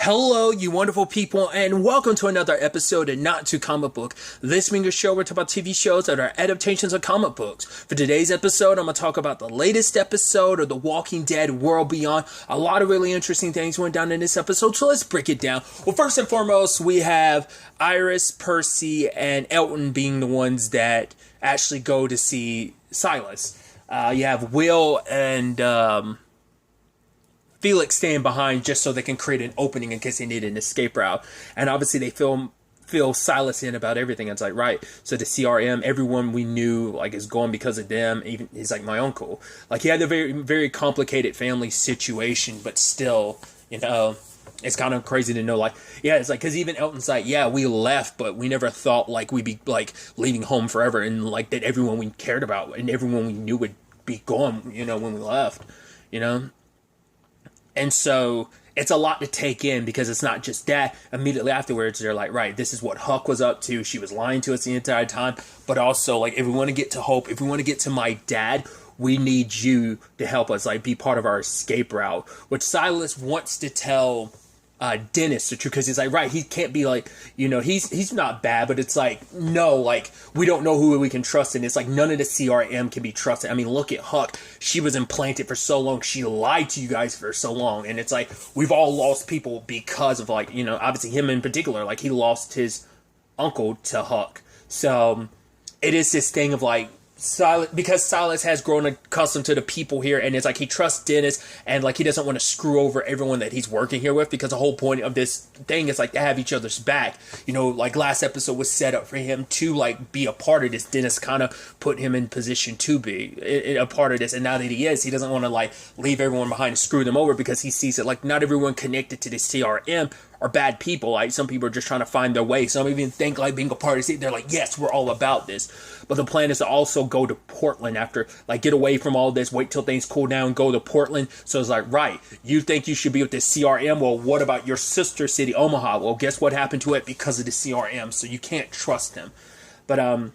Hello, you wonderful people, and welcome to another episode of Not Too Comic Book. This being a show, we're talking about TV shows that are adaptations of comic books. For today's episode, I'm going to talk about the latest episode of The Walking Dead World Beyond. A lot of really interesting things went down in this episode, so let's break it down. Well, first and foremost, we have Iris, Percy, and Elton being the ones that actually go to see Silas. You have Will and Felix staying behind just so they can create an opening in case they need an escape route. And obviously they fill Silas in about everything. It's like, right, so the CRM, everyone we knew like is going because of them. Even he's like my uncle. Like he had a very, very complicated family situation, but still, it's kind of crazy to know, like, yeah, it's like, because even Elton's like, yeah, we left, but we never thought like we'd be like leaving home forever, and like that everyone we cared about and everyone we knew would be gone, when we left, And so it's a lot to take in, because it's not just that. Immediately afterwards, they're like, right, this is what Huck was up to. She was lying to us the entire time. But also, like, if we want to get to Hope, if we want to get to my dad, we need you to help us, like, be part of our escape route. Which Silas wants to tell Dennis the truth, because he's like, right, he can't be like, he's not bad, but it's like, no, like, we don't know who we can trust, and it's like none of the CRM can be trusted. I mean, look at Huck. She was implanted for so long. She lied to you guys for so long, and it's like we've all lost people because of, like, obviously him in particular, like he lost his uncle to Huck. So it is this thing of like, because Silas has grown accustomed to the people here, and it's like he trusts Dennis, and like he doesn't want to screw over everyone that he's working here with, because the whole point of this thing is like to have each other's back. Like last episode was set up for him to like be a part of this. Dennis kind of put him in position to be a part of this, and now that he is, he doesn't want to like leave everyone behind and screw them over, because he sees it like not everyone connected to this CRM are bad people. Like some people are just trying to find their way. Some even think like being a part of it, they're like, yes, we're all about this. But the plan is to also go to Portland after, like, get away from all this, wait till things cool down, go to Portland. So it's like, right, you think you should be with the CRM? Well, what about your sister city, Omaha? Well, guess what happened to it? Because of the CRM. So you can't trust them. But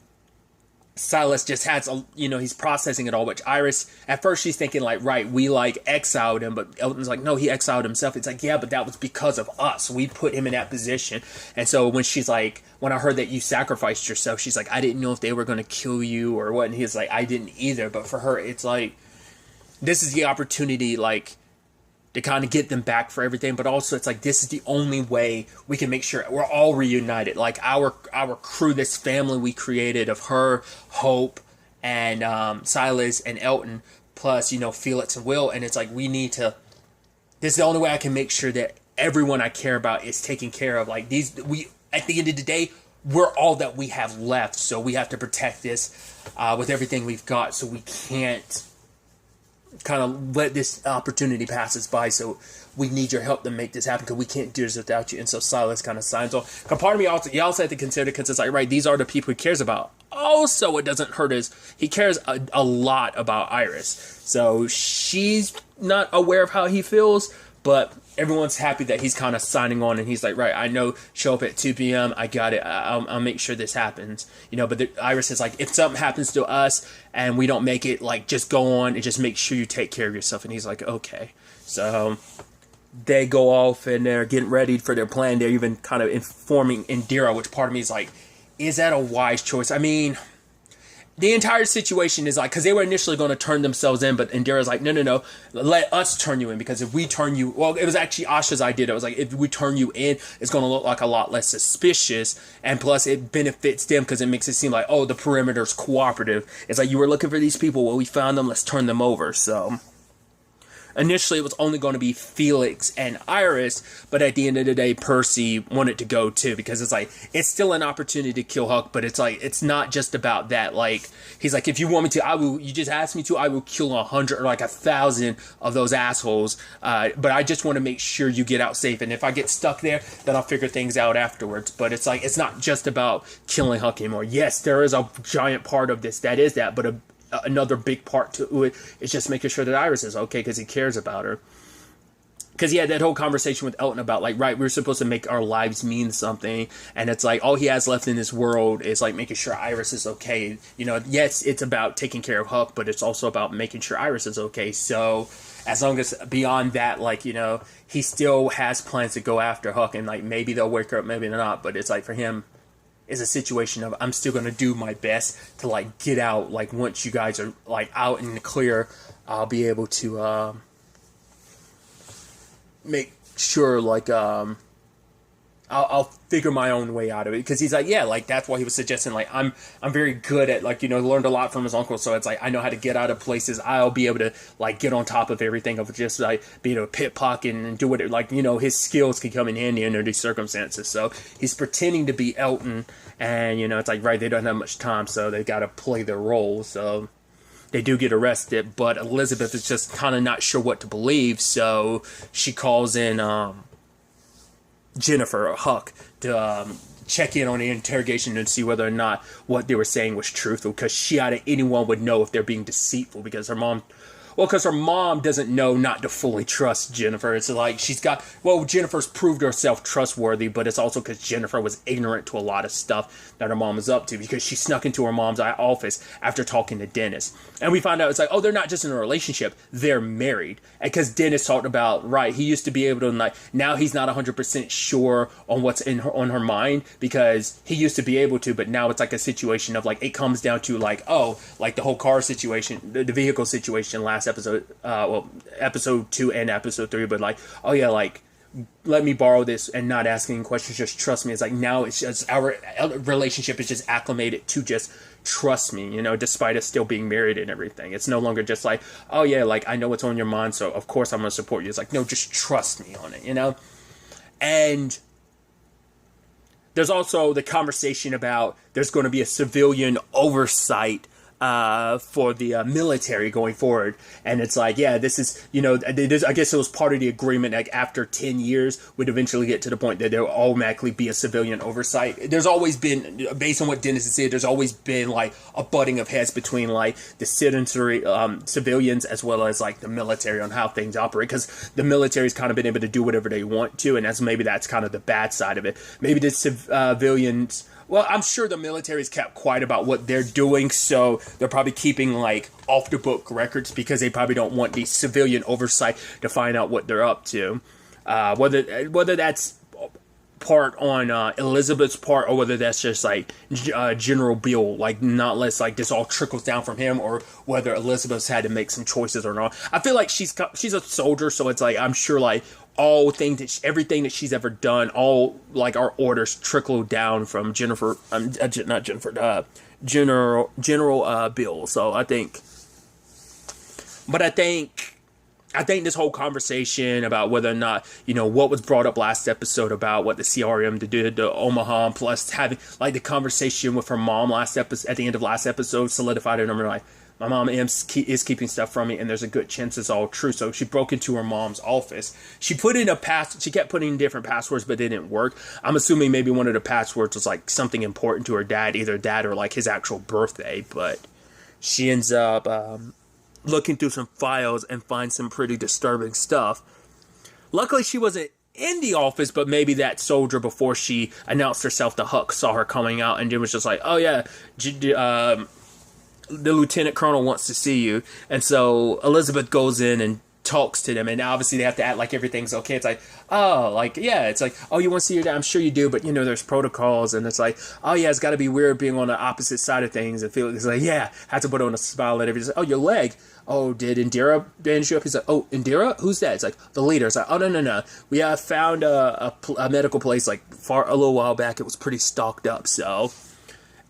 Silas just has he's processing it all, which Iris, at first she's thinking like, right, we like exiled him, but Elton's like, no, he exiled himself. It's like, yeah, but that was because of us. We put him in that position. And so when she's like, when I heard that you sacrificed yourself, she's like, I didn't know if they were going to kill you or what. And he's like, I didn't either. But for her, it's like, this is the opportunity, like, to kind of get them back for everything, but also it's like this is the only way we can make sure we're all reunited. Like our crew, this family we created of her, Hope, and Silas and Elton, plus Felix and Will, and it's like we need to. This is the only way I can make sure that everyone I care about is taken care of. Like these, we at the end of the day, we're all that we have left, so we have to protect this with everything we've got. So we can't kind of let this opportunity pass us by, so we need your help to make this happen, because we can't do this without you. And so Silas kind of signs on. Because part of me also, you also have to consider, because it's like, right, these are the people he cares about. Also, it doesn't hurt his, he cares a lot about Iris. So she's not aware of how he feels, but everyone's happy that he's kind of signing on, and he's like, right, I know, show up at 2 p.m. I got it. I'll make sure this happens. But Iris is like, if something happens to us and we don't make it, like, just go on and just make sure you take care of yourself. And he's like, okay. So they go off and they're getting ready for their plan. They're even kind of informing Indira, which part of me is like, is that a wise choice? I mean, the entire situation is like, because they were initially going to turn themselves in, but Indira's like, no, let us turn you in, because if we turn you, well, it was actually Asha's idea. It was like, if we turn you in, it's going to look like a lot less suspicious, and plus it benefits them because it makes it seem like, oh, the perimeter's cooperative. It's like, you were looking for these people, well, we found them, let's turn them over. So initially, it was only going to be Felix and Iris, but at the end of the day, Percy wanted to go too, because it's like, it's still an opportunity to kill Huck, but it's like, it's not just about that. Like, he's like, if you want me to, I will, you just ask me to, I will kill 100 or like 1,000 of those assholes, but I just want to make sure you get out safe, and if I get stuck there, then I'll figure things out afterwards. But it's like, it's not just about killing Huck anymore. Yes, there is a giant part of this that is that, but another big part to it is just making sure that Iris is okay, because he cares about her. Because he had that whole conversation with Elton about, like, right, we're supposed to make our lives mean something. And it's like, all he has left in this world is, like, making sure Iris is okay. You know, yes, it's about taking care of Huck, but it's also about making sure Iris is okay. So as long as beyond that, like, you know, he still has plans to go after Huck. And, like, maybe they'll wake her up, maybe not. But it's like, for him, it's a situation of, I'm still going to do my best to, like, get out. Like, once you guys are, like, out in the clear, I'll be able to, make sure, like, I'll figure my own way out of it. Because he's like, yeah, like, that's why he was suggesting, like, I'm very good at, like, you know, learned a lot from his uncle, so it's like, I know how to get out of places. I'll be able to, like, get on top of everything, of just, like, being able to pickpocket and do it, like, you know, his skills can come in handy under these circumstances. So he's pretending to be Elton, and, you know, it's like, right, they don't have much time, so they got to play their role. So they do get arrested, but Elizabeth is just kind of not sure what to believe, so she calls in Jennifer or Huck to check in on the interrogation and see whether or not what they were saying was truthful, because she out of anyone would know if they're being deceitful, because her mom doesn't know not to fully trust Jennifer. It's like Jennifer's proved herself trustworthy, but it's also because Jennifer was ignorant to a lot of stuff that her mom was up to, because she snuck into her mom's office after talking to Dennis. And we find out it's like, oh, they're not just in a relationship, they're married. And because Dennis talked about, right, he used to be able to, like, now he's not 100% sure on what's on her mind, because he used to be able to, but now it's like a situation of, like, it comes down to, like, oh, like the whole car situation, the vehicle situation last episode, episode 2 and episode 3, but, like, oh yeah, like, let me borrow this and not asking questions, just trust me. It's like, now it's just, our relationship is just acclimated to just trust me, you know, despite us still being married and everything. It's no longer just like, oh yeah, like, I know what's on your mind, so of course I'm going to support you. It's like, no, just trust me on it, you know? And there's also the conversation about there's going to be a civilian oversight for the military going forward. And it's like, yeah, this is, you know, I guess it was part of the agreement, like, after 10 years would eventually get to the point that there will automatically be a civilian oversight. There's always been, based on what Dennis has said, there's always been, like, a butting of heads between, like, the civilians as well as, like, the military on how things operate, because the military's kind of been able to do whatever they want to, and that's kind of the bad side of it. Maybe the civilians, well, I'm sure the military's kept quiet about what they're doing, so they're probably keeping, like, off-the-book records, because they probably don't want the civilian oversight to find out what they're up to. Whether that's part on Elizabeth's part, or whether that's just, like, General Bill, like, not less, like, this all trickles down from him, or whether Elizabeth's had to make some choices or not. I feel like she's a soldier, so it's like, I'm sure, like, everything that she's ever done, all, like, our orders trickle down from General Bill. So I think this whole conversation about whether or not, you know, what was brought up last episode about what the CRM did to Omaha, plus having, like, the conversation with her mom at the end of last episode solidified it. I'm like, my mom is keeping stuff from me, and there's a good chance it's all true. So she broke into her mom's office. She kept putting in different passwords, but they didn't work. I'm assuming maybe one of the passwords was, like, something important to her dad, either dad or, like, his actual birthday. But she ends up looking through some files and finds some pretty disturbing stuff. Luckily, she wasn't in the office, but maybe that soldier, before she announced herself to Huck, saw her coming out and was just like, oh yeah, the lieutenant colonel wants to see you. And so Elizabeth goes in and talks to them, and obviously they have to act like everything's okay. It's like, oh, like, yeah, it's like, oh, you want to see your dad? I'm sure you do, but, you know, there's protocols, and it's like, oh yeah, it's got to be weird being on the opposite side of things, and feel it's like, yeah, had to put on a smile and everything. Oh, your leg. Oh, did Indira bandage you up? He's like, oh, Indira? Who's that? It's like, the leader. It's like, oh, no. We found a medical place, like, a little while back. It was pretty stocked up, so.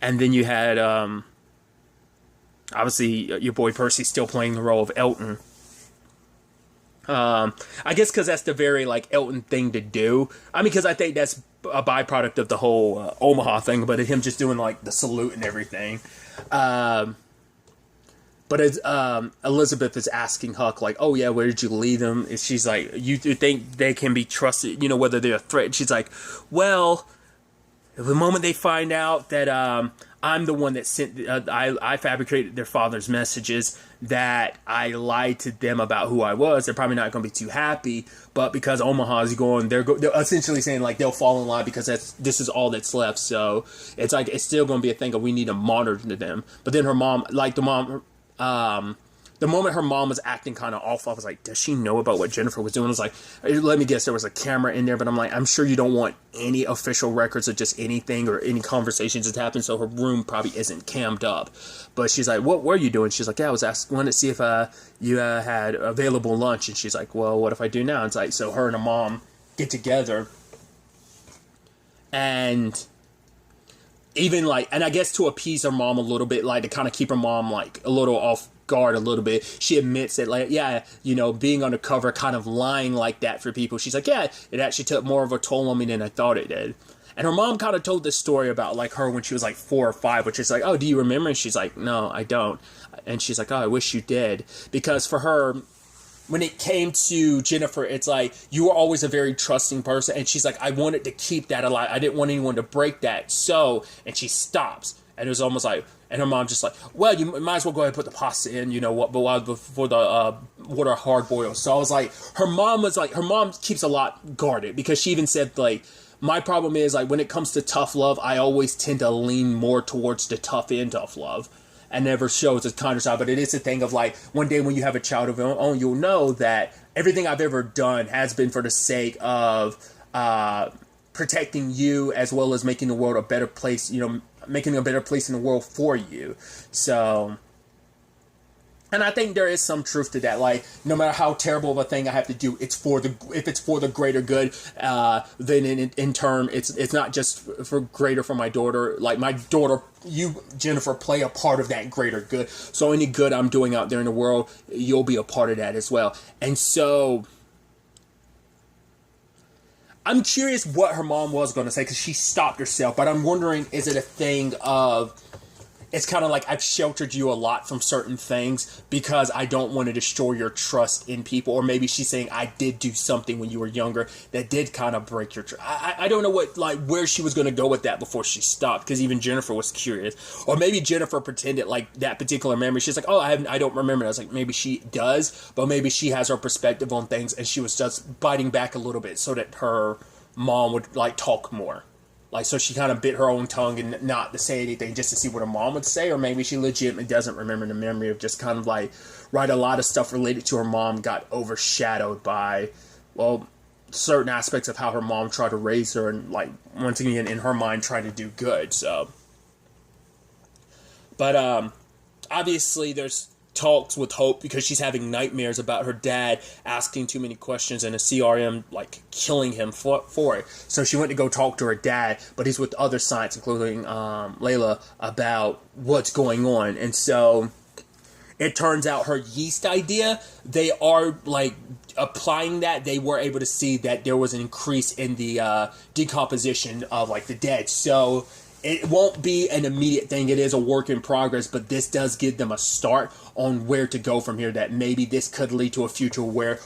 And then you had, obviously, your boy Percy still playing the role of Elton. I guess because that's the very, like, Elton thing to do. I mean, because I think that's a byproduct of the whole Omaha thing, but him just doing, like, the salute and everything. But as Elizabeth is asking Huck, like, oh yeah, where did you leave them? And she's like, you think they can be trusted, you know, whether they're a threat? And she's like, well, the moment they find out that I'm the one that sent, I fabricated their father's messages, that I lied to them about who I was. They're probably not going to be too happy, but because Omaha's going, they're essentially saying like they'll fall in line because this is all that's left. So it's like, it's still going to be a thing of we need to monitor them. But then her mom, like the moment her mom was acting kind of off, I was like, does she know about what Jennifer was doing? I was like, let me guess, there was a camera in there, but I'm like, I'm sure you don't want any official records of just anything or any conversations that happened, so her room probably isn't cammed up. But she's like, what were you doing? She's like, yeah, I was wanting to see if you had available lunch. And she's like, well, what if I do now? And it's like, so her and her mom get together, and even like, and I guess to appease her mom a little bit, like to kind of keep her mom like a little off guard a little bit, she admits that like, yeah, you know, being undercover, kind of lying like that for people, she's like, yeah, it actually took more of a toll on me than I thought it did. And her mom kind of told this story about like her when she was like 4 or 5, which is like, oh, do you remember? And she's like, no, I don't. And she's like, oh, I wish you did. Because for her, when it came to Jennifer, it's like, you were always a very trusting person. And she's like, I wanted to keep that alive. I didn't want anyone to break that. So, and she stops. And it was almost like, and her mom just like, well, you might as well go ahead and put the pasta in, you know what, but while before the water hard boils. So I was like, her mom keeps a lot guarded, because she even said like, my problem is like when it comes to tough love, I always tend to lean more towards the tough end of love, and never shows a kinder side. But it is a thing of like, one day when you have a child of your own, you'll know that everything I've ever done has been for the sake of protecting you, as well as making the world a better place, you know, making a better place in the world for you. So, and I think there is some truth to that. Like, no matter how terrible of a thing I have to do, if it's for the greater good, then in turn, it's not just for greater for my daughter. Like, my daughter, you, Jennifer, play a part of that greater good. So any good I'm doing out there in the world, you'll be a part of that as well. And so, I'm curious what her mom was going to say, because she stopped herself, but I'm wondering, is it a thing of, it's kind of like, I've sheltered you a lot from certain things because I don't want to destroy your trust in people. Or maybe she's saying, I did do something when you were younger that did kind of break your trust. I don't know where she was going to go with that before she stopped, because even Jennifer was curious. Or maybe Jennifer pretended like that particular memory, she's like, oh, I don't remember. I was like, maybe she does, but maybe she has her perspective on things, and she was just biting back a little bit so that her mom would like talk more. Like, so she kind of bit her own tongue and not to say anything just to see what her mom would say. Or maybe she legitimately doesn't remember the memory of just kind of like, right, a lot of stuff related to her mom got overshadowed by, well, certain aspects of how her mom tried to raise her, and like, once again, in her mind, try to do good. So, but obviously there's talks with Hope, because she's having nightmares about her dad asking too many questions and a CRM like killing him for it. So she went to go talk to her dad, but he's with other science, including Layla, about what's going on. And so it turns out her yeast idea, they are like applying that. They were able to see that there was an increase in the decomposition of like the dead. So it won't be an immediate thing. It is a work in progress, but this does give them a start on where to go from here, that maybe this could lead to a future where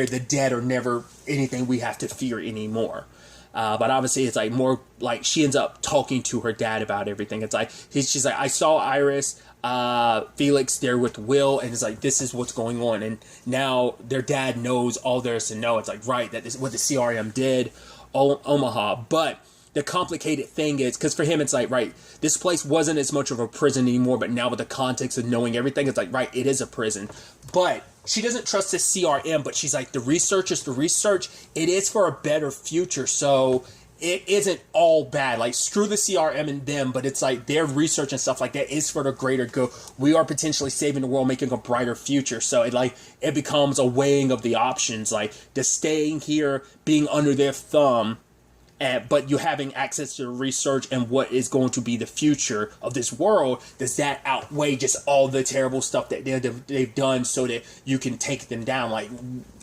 the dead are never anything we have to fear anymore. But obviously it's like more like she ends up talking to her dad about everything. It's like, she's like, I saw Iris, Felix there with Will, and it's like, this is what's going on. And now their dad knows all there is to know. It's like, right, that is what the CRM did, Omaha. But the complicated thing is, because for him it's like, right, this place wasn't as much of a prison anymore, but now with the context of knowing everything, it's like, right, it is a prison. But she doesn't trust this CRM, but she's like, the research is the research. It is for a better future, so it isn't all bad. Like, screw the CRM and them, but it's like their research and stuff like that is for the greater good. We are potentially saving the world, making a brighter future. So it becomes a weighing of the options, like just staying here, being under their thumb, but you having access to research and what is going to be the future of this world. Does that outweigh just all the terrible stuff that they've done so that you can take them down? Like,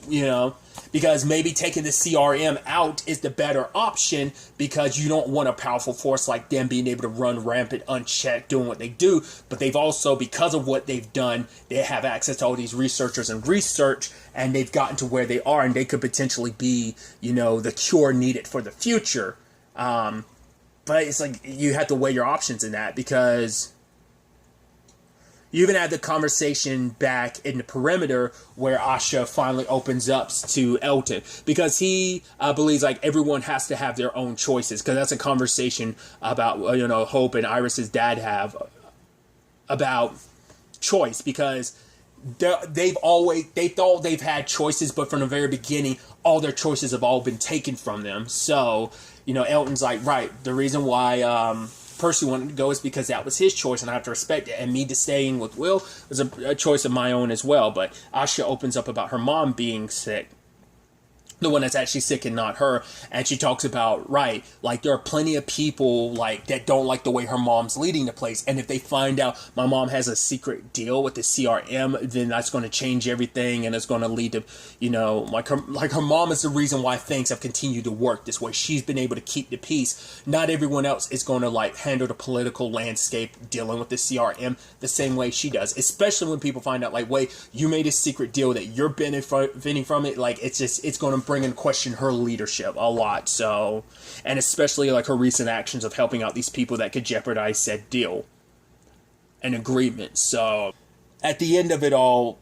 you know, because maybe taking the CRM out is the better option, because you don't want a powerful force like them being able to run rampant, unchecked, doing what they do. But they've also, because of what they've done, they have access to all these researchers and research, and they've gotten to where they are, and they could potentially be, you know, the cure needed for the future. But but it's like you have to weigh your options in that, because you even had the conversation back in the perimeter where Asha finally opens up to Elton, because he believes like everyone has to have their own choices, because that's a conversation about Hope and Iris's dad have about choice, because they thought they've had choices, but from the very beginning all their choices have all been taken from them. So Elton's like, right, the reason why Percy wanted to go is because that was his choice, and I have to respect it. And me to staying with Will was a choice of my own as well. But Asha opens up about her mom being sick, the one that's actually sick and not her, and she talks about, right, like there are plenty of people like that don't like the way her mom's leading the place, and if they find out my mom has a secret deal with the CRM, then that's going to change everything, and it's going to lead to like her mom is the reason why things have continued to work this way. She's been able to keep the peace. Not everyone else is going to like handle the political landscape dealing with the CRM the same way she does, especially when people find out like, wait, you made a secret deal that you're benefiting from it. Like it's going to bring in question her leadership a lot. So, and especially like her recent actions of helping out these people that could jeopardize said deal and agreement. So at the end of it all,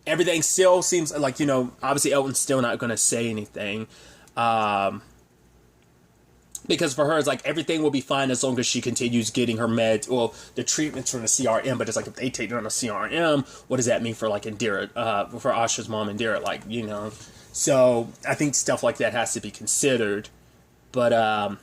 everything still seems like, obviously Elton's still not going to say anything, because for her it's like everything will be fine as long as she continues getting her meds, well, the treatments from the CRM. But it's like if they take her on the CRM, what does that mean for like Indira, for Asha's mom Indira, like So I think stuff like that has to be considered. But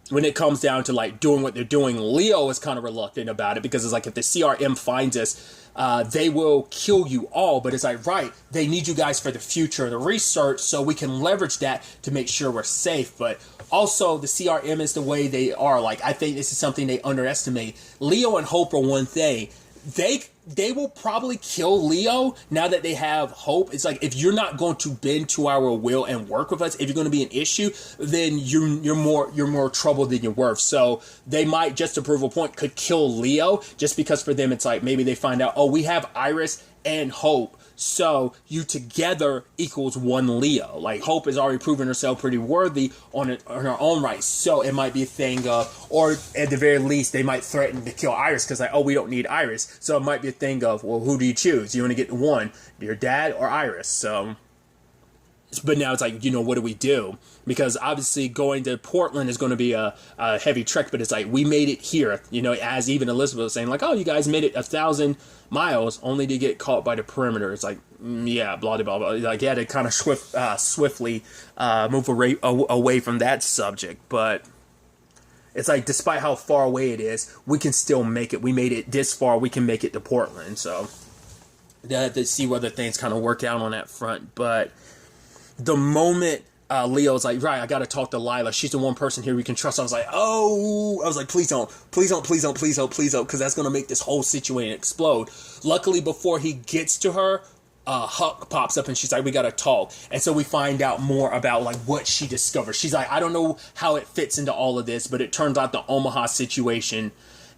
when it comes down to like doing what they're doing, Leo is kind of reluctant about it, because it's like if the CRM finds us, they will kill you all. But it's like, right, they need you guys for the future of the research, so we can leverage that to make sure we're safe. But also the CRM is the way they are. Like, I think this is something they underestimate. Leo and Hope are one thing. They will probably kill Leo now that they have Hope. It's like, if you're not going to bend to our will and work with us, if you're going to be an issue, then you're more trouble than you're worth. So they might, just to prove a point, could kill Leo, just because for them it's like maybe they find out, oh, we have Iris and Hope, so you together equals one Leo. Like, Hope has already proven herself pretty worthy on her own right. So it might be a thing of, or at the very least, they might threaten to kill Iris, because like, oh, we don't need Iris. So it might be a thing of, well, who do you choose? You want to get one, your dad or Iris? So, but now it's like, what do we do? Because obviously going to Portland is going to be a heavy trek, but it's like, we made it here, as even Elizabeth was saying, like, oh, you guys made it 1,000 miles only to get caught by the perimeter. It's like, yeah, blah, blah, blah. Like, yeah, to kind of swiftly move away from that subject. But it's like, despite how far away it is, we can still make it. We made it this far, we can make it to Portland. So they have to see whether things kind of work out on that front. But the moment Leo's like, right, I got to talk to Lila, she's the one person here we can trust. I was like, please don't, because that's going to make this whole situation explode. Luckily, before he gets to her, Huck pops up and she's like, we got to talk. And so we find out more about like what she discovers. She's like, I don't know how it fits into all of this, but it turns out the Omaha situation.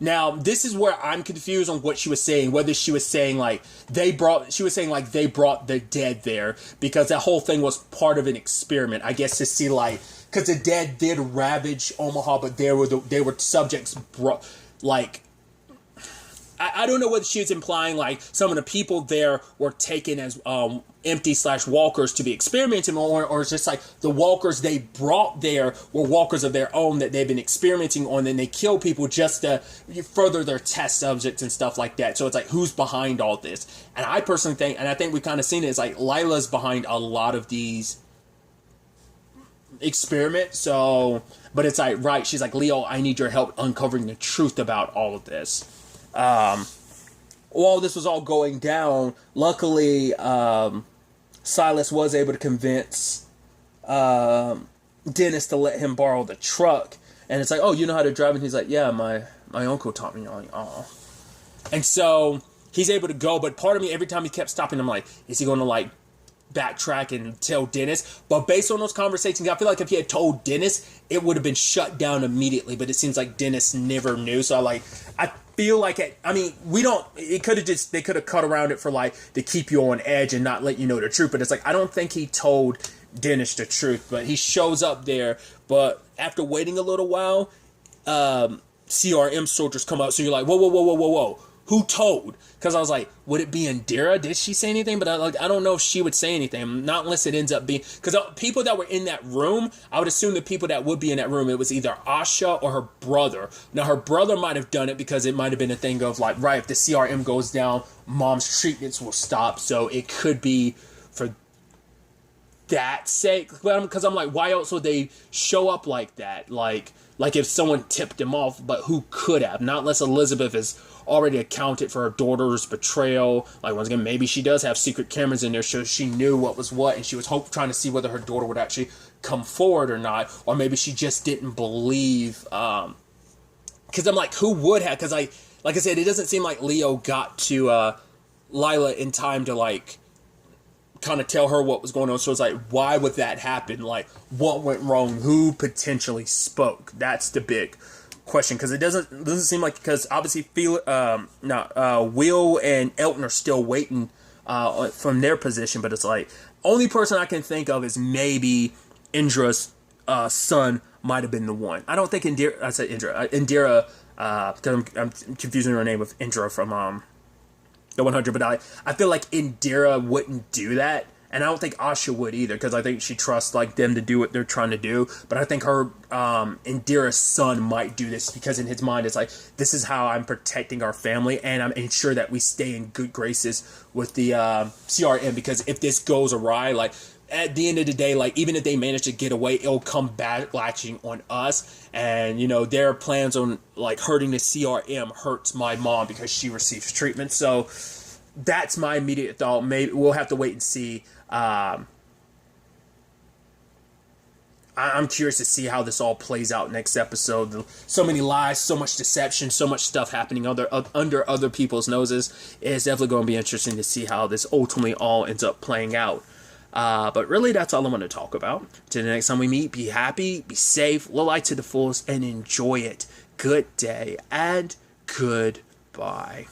Now, this is where I'm confused on what she was saying, whether she was saying like they brought the dead there, because that whole thing was part of an experiment, I guess, to see like, because the dead did ravage Omaha, but they were subjects like, I don't know what she was implying, like some of the people there were taken as empty/walkers to be experimenting on, or it's just like the walkers they brought there were walkers of their own that they've been experimenting on, and they kill people just to further their test subjects and stuff like that. So it's like, who's behind all this? And I personally think, and I think we've kind of seen it, it's like Lila's behind a lot of these experiments. So, but it's like, right, she's like, Leo, I need your help uncovering the truth about all of this. While this was all going down, luckily, Silas was able to convince Dennis to let him borrow the truck. And it's like, oh, you know how to drive? And he's like, yeah, my uncle taught me. Like, oh. And so he's able to go, but part of me, every time he kept stopping, I'm like, is he going to like backtrack and tell Dennis? But based on those conversations, I feel like if he had told Dennis, it would have been shut down immediately. But it seems like Dennis never knew. So I feel like they could have cut around it for like to keep you on edge and not let you know the truth. But it's like, I don't think he told Dennis the truth. But he shows up there, but after waiting a little while, CRM soldiers come out. So you're like, whoa, whoa, whoa, whoa, whoa, whoa. Who told? Because I was like, would it be Indira? Did she say anything? But I don't know if she would say anything. Not unless it ends up being... Because people that were in that room, I would assume the people that would be in that room, it was either Asha or her brother. Now, her brother might have done it because it might have been a thing of like, right, if the CRM goes down, mom's treatments will stop. So it could be for that sake. Because I'm like, why else would they show up like that? Like if someone tipped him off, but who could have? Not unless Elizabeth is already accounted for her daughter's betrayal. Like, once again, maybe she does have secret cameras in there, so she knew what was what, and she was trying to see whether her daughter would actually come forward or not, or maybe she just didn't believe. Because I'm like, who would have? Because like I said, it doesn't seem like Leo got to Lila in time to like kind of tell her what was going on. So it's like, why would that happen? Like, what went wrong? Who potentially spoke? That's the big question, because it doesn't seem like, because obviously Will and Elton are still waiting from their position, but it's like only person I can think of is maybe Indra's son might have been the one. I don't think Indira. I said Indira because I'm confusing her name with Indra from the 100, but I feel like Indira wouldn't do that. And I don't think Asha would either, because I think she trusts like them to do what they're trying to do. But I think her Indira's son might do this, because in his mind it's like, this is how I'm protecting our family, and I'm ensure that we stay in good graces with the CRM. Because if this goes awry, like at the end of the day, like even if they manage to get away, it'll come backlashing on us. And you know, their plans on like hurting the CRM hurts my mom because she receives treatment. So that's my immediate thought. Maybe we'll have to wait and see. I'm curious to see how this all plays out next episode. So many lies, so much deception, so much stuff happening under other people's noses. It's definitely going to be interesting to see how this ultimately all ends up playing out. But really, that's all I want to talk about. Till the next time we meet, be happy, be safe, live life to the fullest, and enjoy it. Good day and goodbye.